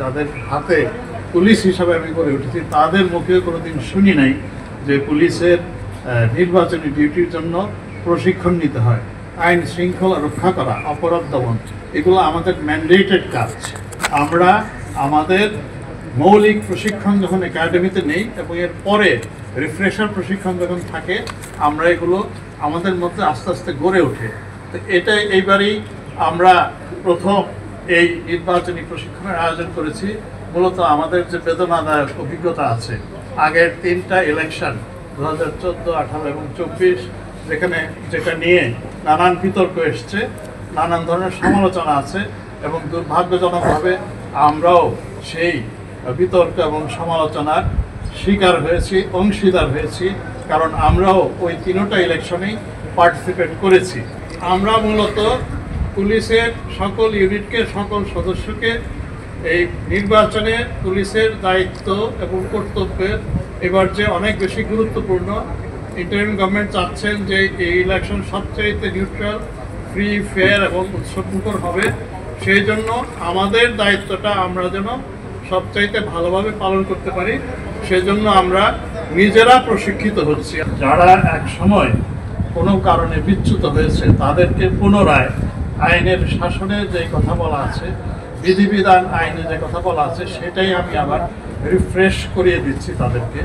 যাদের হাতে পুলিশ হিসাবে আমি করে উঠেছি তাদের মুখে কোনোদিন শুনি নাই যে পুলিশের নির্বাচনী ডিউটির জন্য প্রশিক্ষণ নিতে হয়। আইন শৃঙ্খলা রক্ষা করা, অপরাধ দমন, এগুলো আমাদের ম্যান্ডেটেড কাজ। আমরা আমাদের মৌলিক প্রশিক্ষণ যখন একাডেমিতে নেই এবং এর পরে রিফ্রেশার প্রশিক্ষণ যখন থাকে, আমরা এগুলো আমাদের মধ্যে আস্তে আস্তে গড়ে ওঠে। তো এটাই এইবারই আমরা প্রথম এই নির্বাচনী প্রশিক্ষণের আয়োজন করেছি। মূলত আমাদের যে বেদনাদায়ক অভিজ্ঞতা আছে আগের 3টা ইলেকশন 2014, 18 এবং 24, যেটা নিয়ে নানান বিতর্ক এসছে, নানান ধরনের সমালোচনা আছে এবং দুর্ভাগ্যজনকভাবে আমরাও সেই বিতর্ক এবং সমালোচনার শিকার হয়েছি, অংশীদার হয়েছি, কারণ আমরাও ওই 3টা ইলেকশনেই পার্টিসিপেট করেছি। আমরা মূলত পুলিশের সকল ইউনিটকে, সকল সদস্যকে এই নির্বাচনে পুলিশের দায়িত্ব এবং কর্তব্যের এবার যে অনেক বেশি গুরুত্বপূর্ণ। ইন্টারিম গভর্নমেন্ট চাচ্ছেন যে এই ইলেকশন সবচাইতে নিউট্রাল, ফ্রি, ফেয়ার এবং উৎসবমুখর হবে। সেই জন্য আমাদের দায়িত্বটা আমরা যেন সবচাইতে ভালোভাবে পালন করতে পারি, সেজন্য আমরা নিজেরা প্রশিক্ষিত হচ্ছি। যারা এক সময় কোনো কারণে বিচ্যুত হয়েছে তাদেরকে পুনরায় আইনের শাসনে যে কথা বলা আছে, বিধিবিধান আইনে যে কথা বলা আছে, সেটাই আমি আবার রিফ্রেশ করিয়ে দিচ্ছি তাদেরকে।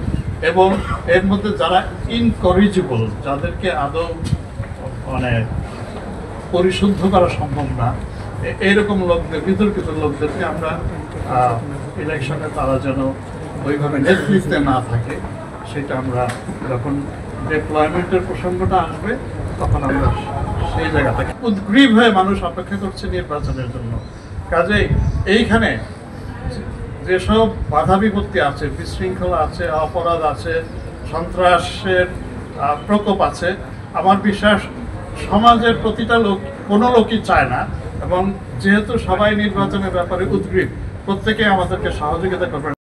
এবং এর মধ্যে যারা ইনকরিজিবল, যাদেরকে আদৌ মানে পরিশুদ্ধ করা সম্ভব না, এইরকম লোকদের, বিতর্কিত লোকদেরকে আমরা ইলেকশনে তারা যেন ওইভাবে নেতৃত্বে না থাকে, সেটা আমরা যখন ডিপ্লয়মেন্টের প্রসঙ্গটা আসবে তখন আমরা সেই জায়গা থেকে উদ্গ্রীব হয়ে মানুষ অপেক্ষা করছে নির্বাচনের জন্য। কাজেই এইখানে যেসব বাধা বিপত্তি আছে, বিশৃঙ্খলা আছে, অপরাধ আছে, সন্ত্রাসের প্রকোপ আছে, আমার বিশ্বাস সমাজের প্রতিটা লোক, কোনো লোকই চায় না। এবং যেহেতু সবাই নির্বাচনের ব্যাপারে উদ্গ্রীব, প্রত্যেকে আমাদেরকে সহযোগিতা করবেন।